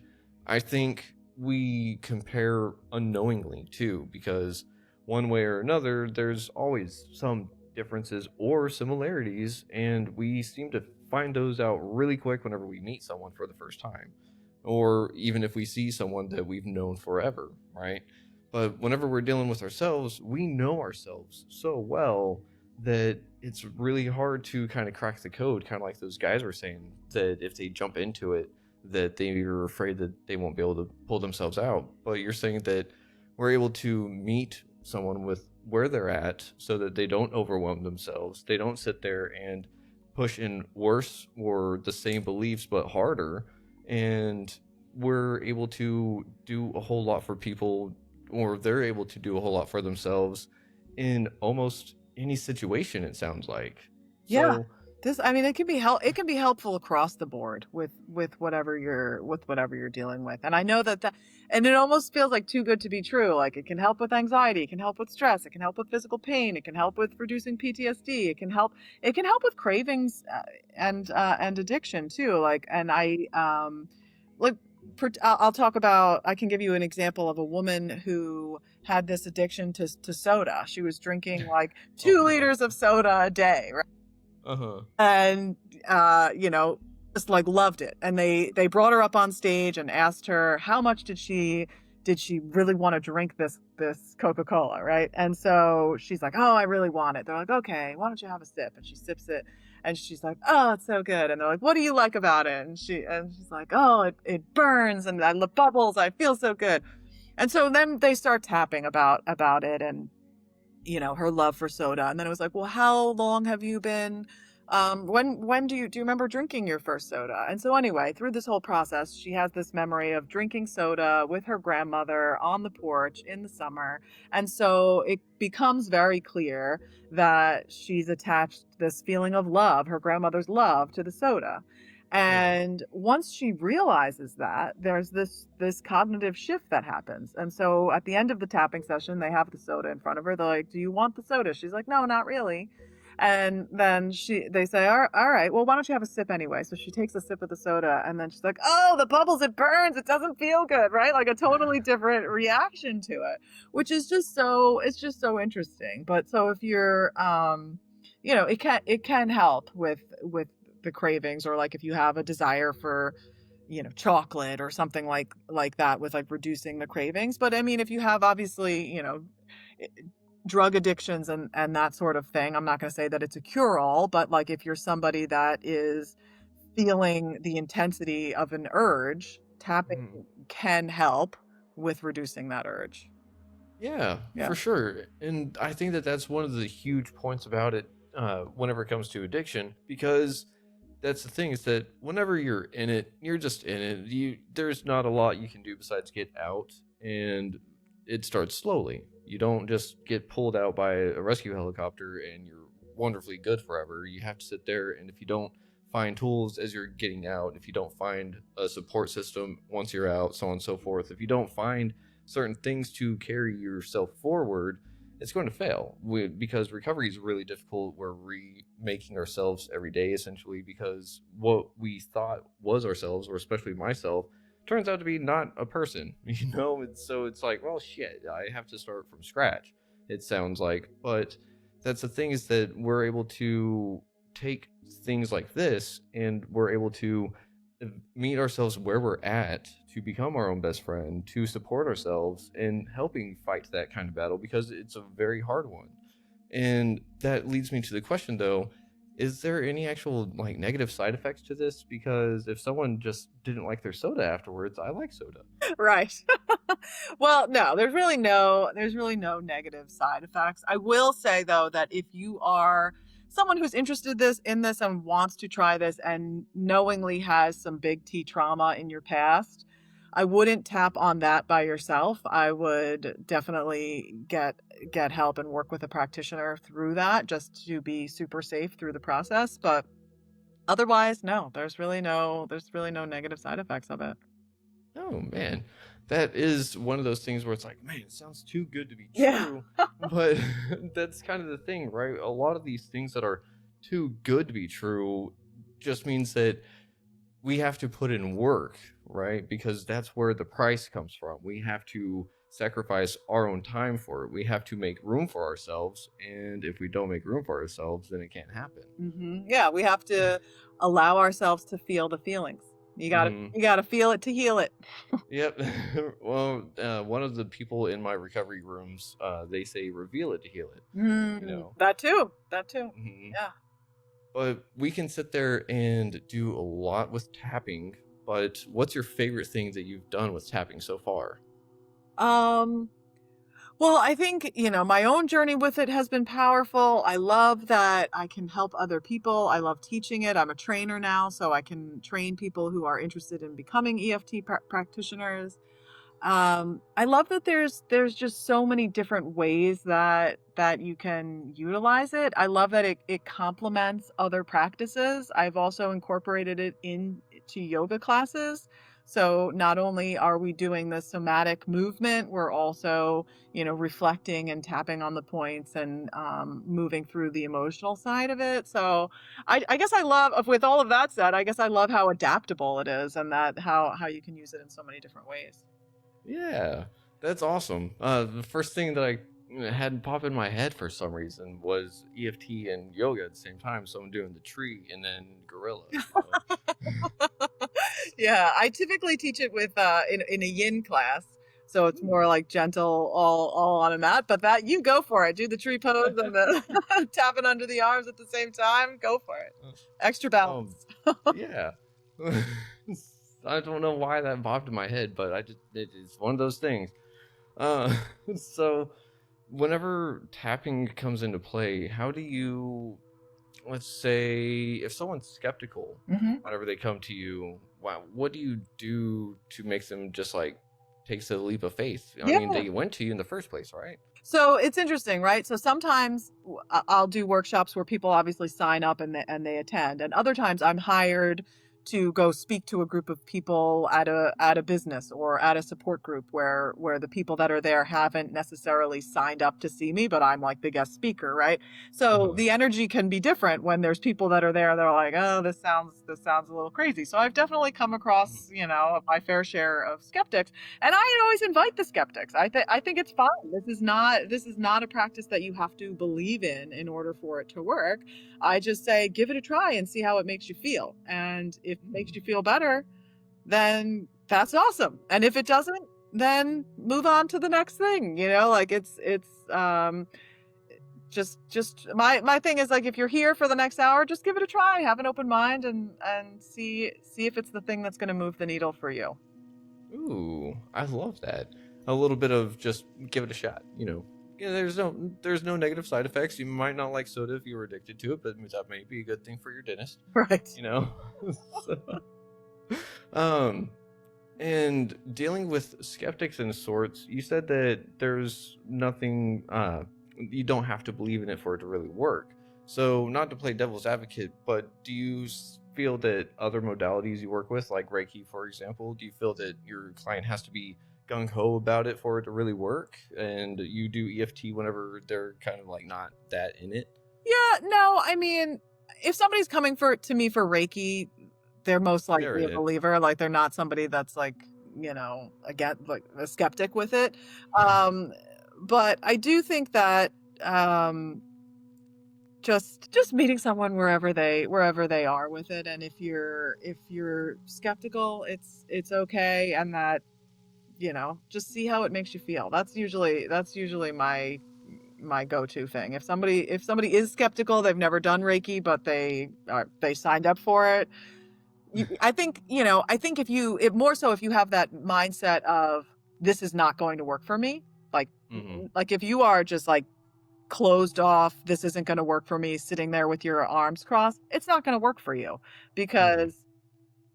S2: I think we compare unknowingly too, because one way or another, there's always some differences or similarities, and we seem to find those out really quick whenever we meet someone for the first time, or even if we see someone that we've known forever, right? But whenever we're dealing with ourselves, we know ourselves so well that it's really hard to kind of crack the code, kind of like those guys were saying, that if they jump into it, that they're afraid that they won't be able to pull themselves out. But you're saying that we're able to meet someone with where they're at so that they don't overwhelm themselves. They don't sit there and push in worse or the same beliefs but harder. And we're able to do a whole lot for people, or they're able to do a whole lot for themselves in almost any situation, it sounds like.
S1: Yeah.
S2: So
S1: It can be it can be helpful across the board with whatever you're dealing with. And I know and it almost feels like too good to be true. Like, it can help with anxiety, it can help with stress, it can help with physical pain, it can help with reducing PTSD, it can help with cravings and addiction too. Like, and like I'll talk about, I can give you an example of a woman who had this addiction to soda. She was drinking like
S2: oh
S1: 2
S2: no.
S1: liters of soda a day, right?
S2: Uh-huh.
S1: And just like loved it. And they brought her up on stage and asked her how much did she really want to drink this Coca-Cola, right? And so she's like, "Oh, I really want it." They're like, "Okay, why don't you have a sip?" And she sips it and she's like, "Oh, it's so good." And they're like, "What do you like about it?" And she's like, "Oh, it burns and the bubbles, I feel so good." And so then they start tapping about it and her love for soda. And then it was like, "Well, how long have you been, when do you remember drinking your first soda?" And so anyway, through this whole process, she has this memory of drinking soda with her grandmother on the porch in the summer. And so it becomes very clear that she's attached this feeling of love, her grandmother's love, to the soda.
S2: Yeah.
S1: And once she realizes that, there's this cognitive shift that happens. And so at the end of the tapping session, they have the soda in front of her. They're like, "Do you want the soda?" She's like, "No, not really." And then they say, all right, well, why don't you have a sip anyway?" So she takes a sip of the soda and then she's like, "Oh, the bubbles, it burns. It doesn't feel good," right? Like a totally different reaction to it, which is just so interesting. But so if you're, it can help with the cravings, or like if you have a desire for, chocolate or something like that, with like reducing the cravings. But I mean, if you have, obviously, i- drug addictions and that sort of thing, I'm not going to say that it's a cure all, but like if you're somebody that is feeling the intensity of an urge, tapping
S2: Mhm.
S1: can help with reducing that urge.
S2: Yeah,
S1: Yeah.
S2: for sure. And I think that that's one of the huge points about it, whenever it comes to addiction, because that's the thing is that whenever you're in it, you're just in it. There's not a lot you can do besides get out, and it starts slowly. You don't just get pulled out by a rescue helicopter and you're wonderfully good forever. You have to sit there, and if you don't find tools as you're getting out, if you don't find a support system once you're out, so on and so forth, if you don't find certain things to carry yourself forward, it's going to fail. Because recovery is really difficult. We're remaking ourselves every day, essentially, because what we thought was ourselves, or especially myself, turns out to be not a person. And so it's like, well, shit, I have to start from scratch. It sounds like, but that's the thing, is that we're able to take things like this, and we're able to meet ourselves where we're at, to become our own best friend, to support ourselves in helping fight that kind of battle, because it's a very hard one. And that leads me to the question, though, is there any actual like negative side effects to this? Because if someone just didn't like their soda afterwards, I like soda.
S1: Right. Well, no, there's really no negative side effects. I will say though that if you are someone who's interested in this and wants to try this and knowingly has some big T trauma in your past, I wouldn't tap on that by yourself. I would definitely get help and work with a practitioner through that, just to be super safe through the process. But otherwise, no, there's really no negative side effects of it.
S2: Oh man, that is one of those things where it's like, man, it sounds too good to be
S1: Yeah.
S2: true. But that's kind of the thing, right? A lot of these things that are too good to be true just means that we have to put in work, right? Because that's where the price comes from. We have to sacrifice our own time for it. We have to make room for ourselves. And if we don't make room for ourselves, then it can't happen.
S1: Yeah, we have to allow ourselves to feel the feelings. You gotta
S2: Hmm.
S1: you gotta feel it to heal it.
S2: Yep. Well, one of the people in my recovery rooms, they say reveal it to heal it, you know.
S1: That too. That too.
S2: Hmm.
S1: Yeah.
S2: But we can sit there and do a lot with tapping. But what's your favorite thing that you've done with tapping so far?
S1: Um, well, I think, my own journey with it has been powerful. I love that I can help other people. I love teaching it. I'm a trainer now, so I can train people who are interested in becoming EFT practitioners. I love that there's just so many different ways that you can utilize it. I love that it complements other practices. I've also incorporated it into yoga classes. So not only are we doing the somatic movement, we're also, reflecting and tapping on the points, and moving through the emotional side of it. So I guess I love, with all of that said, I guess I love how adaptable it is, and that how you can use it in so many different ways.
S2: Yeah, that's awesome. The first thing that I had pop in my head for some reason was EFT and yoga at the same time. So I'm doing the tree and then gorilla.
S1: Yeah, I typically teach it with in a yin class. So it's
S2: Ooh.
S1: more like gentle, all on a mat, but that you go for it. Do the tree pose and the tapping under the arms at the same time. Go for it.
S2: Uh,
S1: Extra balance.
S2: Um, yeah. I don't know why that popped in my head, but it's one of those things. Uh, so whenever tapping comes into play, how do you, let's say, if someone's skeptical
S1: Mhm.
S2: whenever they come to you, wow, what do you do to make them just like takes a leap of faith? I mean,
S1: Yeah.
S2: they went to you in the first place, right?
S1: So it's interesting, right? So sometimes I'll do workshops where people obviously sign up and they attend, and other times I'm hired to go speak to a group of people at a business or at a support group where the people that are there haven't necessarily signed up to see me, but I'm like the guest speaker, right? So
S2: Uh-huh.
S1: the energy can be different when there's people that are there that are like, oh, this sounds a little crazy. So I've definitely come across, my fair share of skeptics, and I always invite the skeptics. I think it's fine. This is not a practice that you have to believe in order for it to work. I just say, give it a try and see how it makes you feel. And if it makes you feel better, then that's awesome. And if it doesn't, then move on to the next thing. Like it's just my thing is, like, if you're here for the next hour, just give it a try, have an open mind, and see if it's the thing that's going to move the needle for you.
S2: Ooh, I love that. A little bit of just give it a shot. Yeah, there's no negative side effects. You might not like soda if you were addicted to it, but that may be a good thing for your dentist.
S1: Right.
S2: You know. So, um, and dealing with skeptics and sorts, you said that there's nothing. You don't have to believe in it for it to really work. So, not to play devil's advocate, but do you feel that other modalities you work with, like Reiki, for example, do you feel that your client has to be gung ho about it for it to really work? And you do EFT whenever they're kind of like not that in it?
S1: Yeah, no, I mean, if somebody's coming to me for Reiki, they're most
S2: They're
S1: likely
S2: in
S1: a
S2: it.
S1: believer. Like, they're not somebody that's like, again, like a skeptic with it. Um, but I do think that um, just meeting someone wherever they are with it, and if you're skeptical, it's okay, and that just see how it makes you feel. That's usually my go-to thing. If somebody is skeptical, they've never done Reiki, but they signed up for it. I think if more so if you have that mindset of, this is not going to work for me, like
S2: Hmm.
S1: like if you are just like closed off, this isn't going to work for me, sitting there with your arms crossed, it's not going to work for you,
S2: Hmm.
S1: because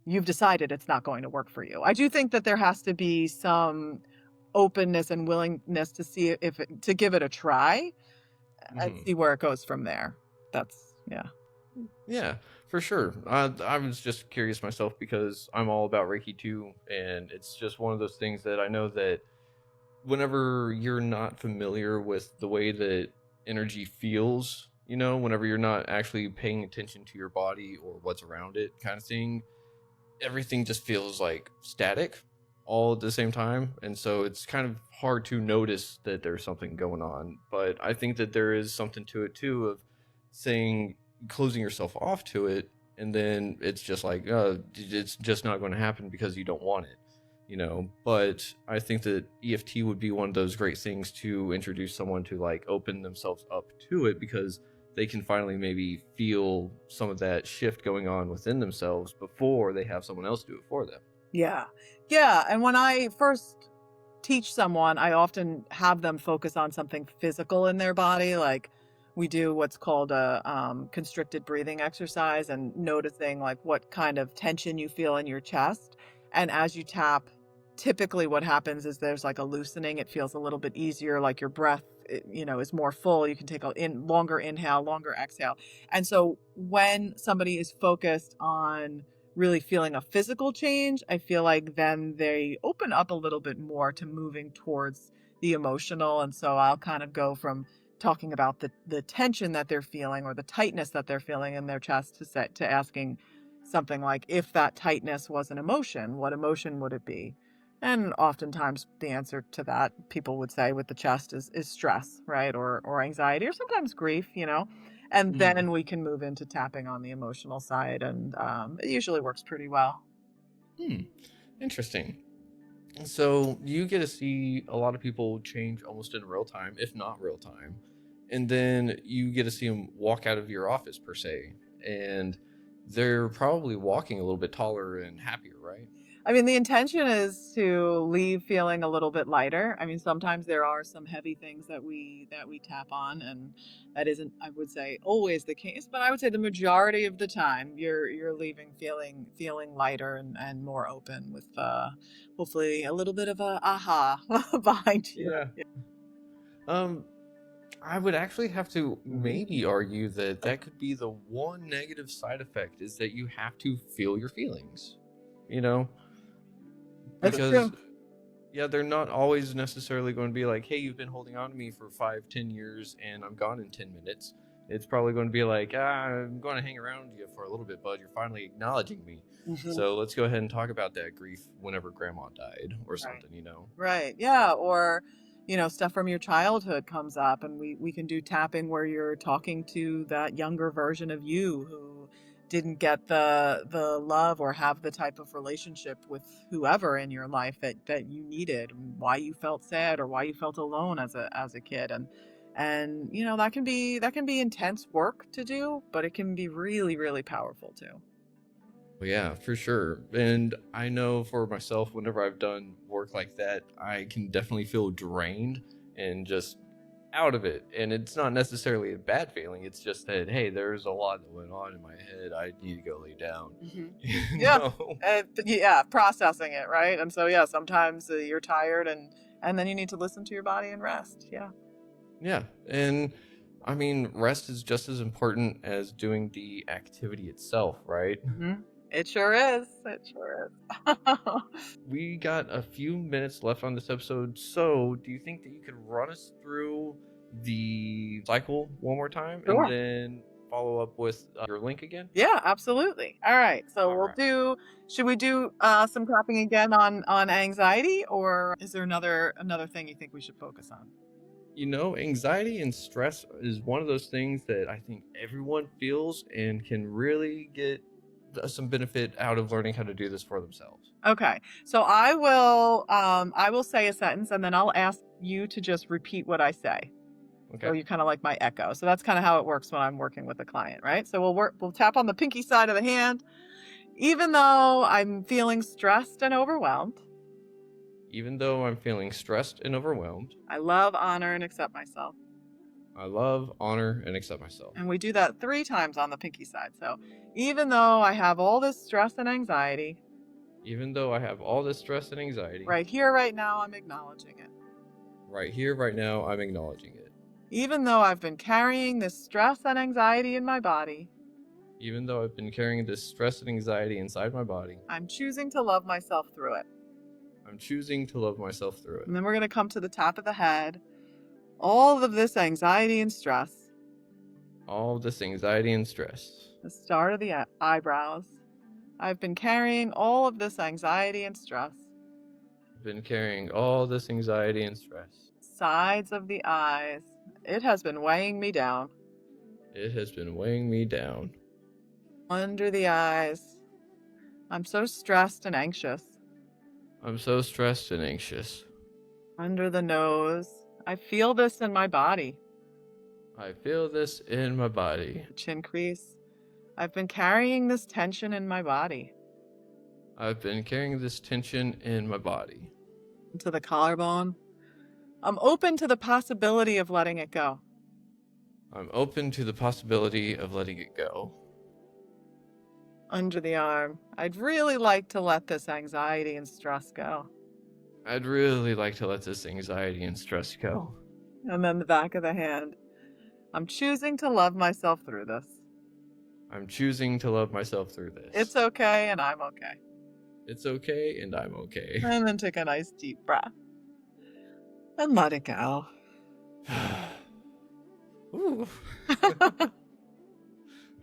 S1: you've decided it's not going to work for you. I do think that there has to be some openness and willingness to see to give it a try and
S2: Hmm.
S1: see where it goes from there. That's yeah.
S2: Yeah, for sure. I was just curious myself because I'm all about Reiki too, and it's just one of those things that I know that whenever you're not familiar with the way that energy feels, whenever you're not actually paying attention to your body or what's around it, kind of thing, everything just feels like static all at the same time. And so it's kind of hard to notice that there's something going on. But I think that there is something to it too of saying, closing yourself off to it. And then it's just like, it's just not going to happen because you don't want it. But I think that EFT would be one of those great things to introduce someone to, like, open themselves up to it, because they can finally maybe feel some of that shift going on within themselves before they have someone else do it for them.
S1: Yeah. Yeah. And when I first teach someone, I often have them focus on something physical in their body. Like, we do what's called a constricted breathing exercise, and noticing like what kind of tension you feel in your chest. And as you tap, typically what happens is there's like a loosening. It feels a little bit easier, like your breath, is more full. You can take a longer inhale, longer exhale. And so when somebody is focused on really feeling a physical change, I feel like then they open up a little bit more to moving towards the emotional. And so I'll kind of go from talking about the tension that they're feeling, or the tightness that they're feeling in their chest, to asking something like, if that tightness was an emotion, what emotion would it be? And oftentimes the answer to that, people would say, with the chest, is stress, right? Or anxiety, or sometimes grief. And
S2: Mm.
S1: then we can move into tapping on the emotional side, and it usually works pretty well.
S2: Hmm. Interesting. So you get to see a lot of people change almost in real time, if not real time. And then you get to see them walk out of your office, per se. And they're probably walking a little bit taller and happier, right?
S1: I mean, the intention is to leave feeling a little bit lighter. I mean, sometimes there are some heavy things that we tap on, and that isn't, I would say, always the case. But I would say the majority of the time, you're leaving feeling lighter and more open, with hopefully a little bit of a aha behind you.
S2: Yeah. Um, I would actually have to maybe argue that that could be the one negative side effect is that you have to feel your feelings, you know,
S1: That's
S2: because
S1: true.
S2: yeah, they're not always necessarily going to be like, hey, you've been holding on to me for 5, 10 years and I'm gone in 10 minutes. It's probably going to be like, I'm going to hang around you for a little bit, bud. You're finally acknowledging me.
S1: Mhm.
S2: So let's go ahead and talk about that grief whenever grandma died or
S1: Right.
S2: something, you know?
S1: Right. Yeah. Or, stuff from your childhood comes up, and we can do tapping where you're talking to that younger version of you who didn't get the love or have the type of relationship with whoever in your life that you needed, and why you felt sad or why you felt alone as a kid. And that can be intense work to do, but it can be really, really powerful too.
S2: Well, yeah, for sure. And I know for myself, whenever I've done work like that, I can definitely feel drained and just out of it. And it's not necessarily a bad feeling. It's just that, hey, there's a lot that went on in my head. I need to go lay down.
S1: Hmm.
S2: You
S1: Yeah.
S2: know?
S1: Yeah, processing it, right? And so, yeah, sometimes you're tired, and then you need to listen to your body and rest. Yeah.
S2: Yeah. And I mean, rest is just as important as doing the activity itself, right?
S1: Hmm. It sure is. It sure is.
S2: We got a few minutes left on this episode, so do you think that you could run us through the cycle one more time and
S1: Sure.
S2: then follow up with your link again?
S1: Yeah, absolutely. All right. So
S2: All right.
S1: should we do some tapping again on anxiety, or is there another thing you think we should focus on?
S2: You know, anxiety and stress is one of those things that I think everyone feels and can really get some benefit out of learning how to do this for themselves.
S1: Okay. So I will say a sentence, and then I'll ask you to just repeat what I say. So
S2: Okay?
S1: you're kind of like my echo. So that's kind of how it works when I'm working with a client, right? So we'll tap on the pinky side of the hand. Even though I'm feeling stressed and overwhelmed,
S2: Even though I'm feeling stressed and overwhelmed,
S1: I love, honor, and accept myself.
S2: I love, honor, and accept myself.
S1: And we do that 3 times on the pinky side. So even though I have all this stress and anxiety,
S2: Even though I have all this stress and anxiety,
S1: right here, right now, I'm acknowledging it.
S2: right here, right now, I'm acknowledging it.
S1: Even though I've been carrying this stress and anxiety in my body,
S2: Even though I've been carrying this stress and anxiety inside my body,
S1: I'm choosing to love myself through it.
S2: I'm choosing to love myself through it.
S1: And then we're going to come to the top of the head. All of this anxiety and stress,
S2: All this anxiety and stress.
S1: the start of the eyebrows. I've been carrying all of this anxiety and stress.
S2: I've been carrying all this anxiety and stress.
S1: Sides of the eyes. It has been weighing me down.
S2: It has been weighing me down.
S1: Under the eyes. I'm so stressed and anxious.
S2: I'm so stressed and anxious.
S1: Under the nose. I feel this in my body.
S2: I feel this in my body.
S1: Chin crease. I've been carrying this tension in my body.
S2: I've been carrying this tension in my body.
S1: Into the collarbone. I'm open to the possibility of letting it go.
S2: I'm open to the possibility of letting it go.
S1: Under the arm. I'd really like to let this anxiety and stress go.
S2: I'd really like to let this anxiety and stress go.
S1: And then the back of the hand. I'm choosing to love myself through this.
S2: I'm choosing to love myself through this.
S1: It's okay, and I'm okay.
S2: It's okay, and I'm okay.
S1: And then take a nice deep breath. And let it go.
S2: Ooh.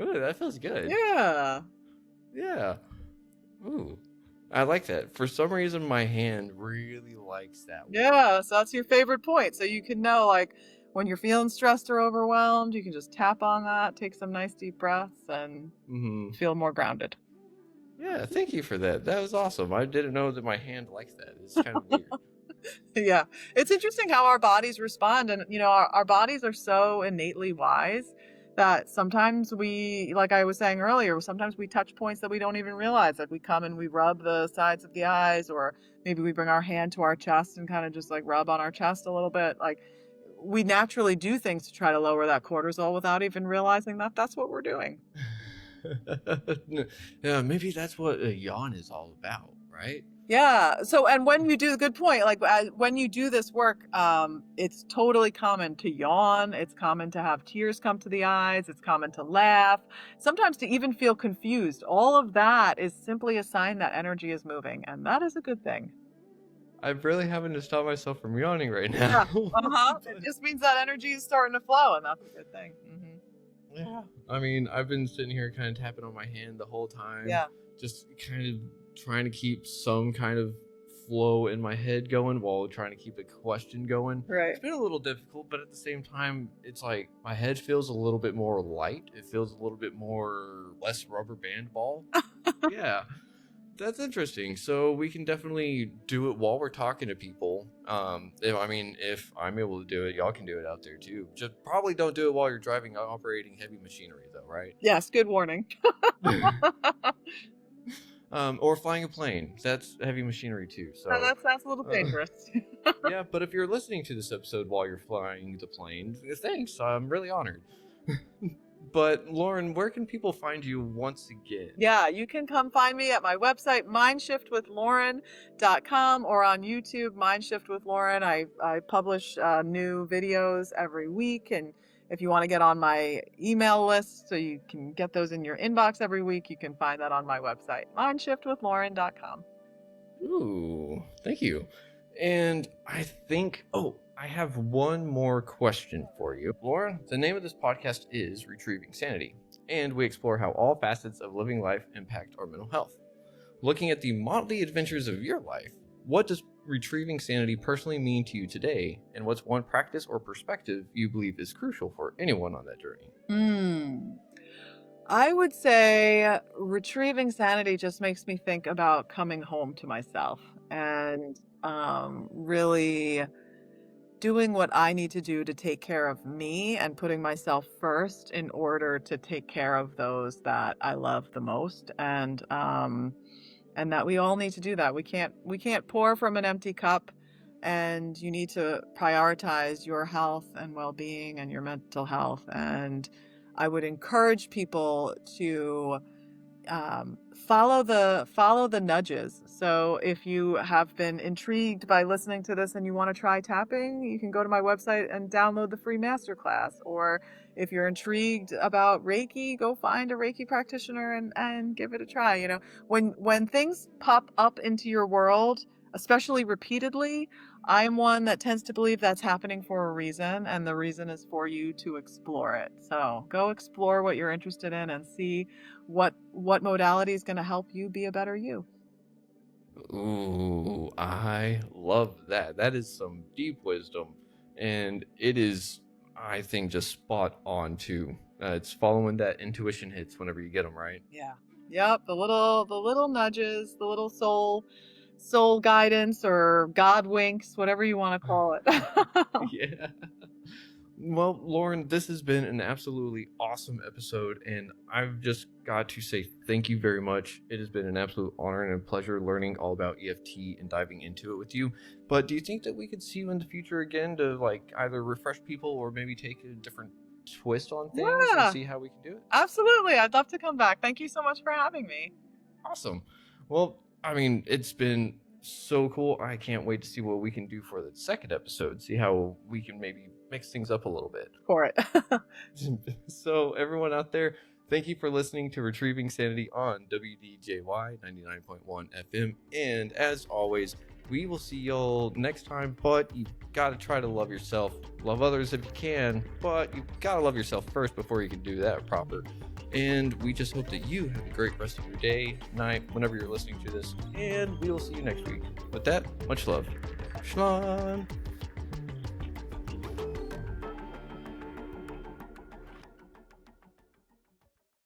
S2: Ooh, that feels good.
S1: Yeah.
S2: Yeah. Ooh. I like that. For some reason, my hand really likes that one.
S1: Yeah. So that's your favorite point. So you can know, like, when you're feeling stressed or overwhelmed, you can just tap on that, take some nice deep breaths, and feel more grounded.
S2: Yeah, thank you for that. That was awesome. I didn't know that my hand likes that. It's kind of weird.
S1: Yeah. It's interesting how our bodies respond. And, our bodies are so innately wise that sometimes like I was saying earlier, sometimes we touch points that we don't even realize. Like we come and we rub the sides of the eyes, or maybe we bring our hand to our chest and kind of just like rub on our chest a little bit. Like we naturally do things to try to lower that cortisol without even realizing that that's what we're doing.
S2: Yeah, maybe that's what a yawn is all about, right?
S1: Yeah. So, and when you do, good point, like when you do this work, it's totally common to yawn. It's common to have tears come to the eyes. It's common to laugh, sometimes to even feel confused. All of that is simply a sign that energy is moving, and that is a good thing.
S2: I'm really having to stop myself from yawning right
S1: Yeah.
S2: now.
S1: It just means that energy is starting to flow, and that's a good thing.
S2: Yeah. I mean, I've been sitting here kind of tapping on my hand the whole time,
S1: Yeah.
S2: just kind of trying to keep some kind of flow in my head going while trying to keep a question going.
S1: Right.
S2: It's been a little difficult, but at the same time, it's like my head feels a little bit more light. It feels a little bit more less rubber band ball. Yeah. That's interesting. So we can definitely do it while we're talking to people. If I'm able to do it, y'all can do it out there too. Just probably don't do it while you're driving operating heavy machinery, though, right?
S1: Yes. Good warning.
S2: Or flying a plane. That's heavy machinery too. So
S1: That's a little dangerous.
S2: yeah. But if you're listening to this episode while you're flying the plane, thanks. I'm really honored. But Lauren, where can people find you once again?
S1: Yeah, you can come find me at my website, mindshiftwithlauren.com, or on YouTube, Mindshift with Lauren. I publish new videos every week, and if you want to get on my email list so you can get those in your inbox every week, you can find that on my website, mindshiftwithlauren.com.
S2: Ooh, thank you. And I have one more question for you. Laura, the name of this podcast is Retrieving Sanity, and we explore how all facets of living life impact our mental health. Looking at the motley adventures of your life, what does retrieving sanity personally mean to you today, and what's one practice or perspective you believe is crucial for anyone on that journey?
S1: I would say retrieving sanity just makes me think about coming home to myself and really doing what I need to do to take care of me and putting myself first in order to take care of those that I love the most. And that we all need to do that. We can't pour from an empty cup, and you need to prioritize your health and well-being and your mental health. And I would encourage people to follow the nudges. So if you have been intrigued by listening to this and you want to try tapping, you can go to my website and download the free masterclass. Or if you're intrigued about Reiki, go find a Reiki practitioner and give it a try. You know, when things pop up into your world, especially repeatedly, I'm one that tends to believe that's happening for a reason, and the reason is for you to explore it. So go explore what you're interested in and see what modality is going to help you be a better you.
S2: Ooh, I love that. That is some deep wisdom, and it is, I think, just spot on too. It's following that intuition hits whenever you get them, right?
S1: Yeah. Yep. The little nudges, the little soul guidance or God winks, whatever you want to call it.
S2: Yeah. Well, Lauren, this has been an absolutely awesome episode, and I've just got to say thank you very much. It has been an absolute honor and a pleasure learning all about EFT and diving into it with you. But do you think that we could see you in the future again to like either refresh people or maybe take a different twist on things and see how we can do it?
S1: Absolutely. I'd love to come back. Thank you so much for having me.
S2: Awesome. Well, I mean, it's been so cool. I can't wait to see what we can do for the second episode. See how we can maybe mix things up a little bit.
S1: For it.
S2: So, everyone out there, thank you for listening to Retrieving Sanity on WDJY 99.1 FM. And as always, we will see y'all next time. But you gotta try to love yourself. Love others if you can, but you gotta love yourself first before you can do that proper. And we just hope that you have a great rest of your day, night, whenever you're listening to this. And we will see you next week. With that, much love. Shalom.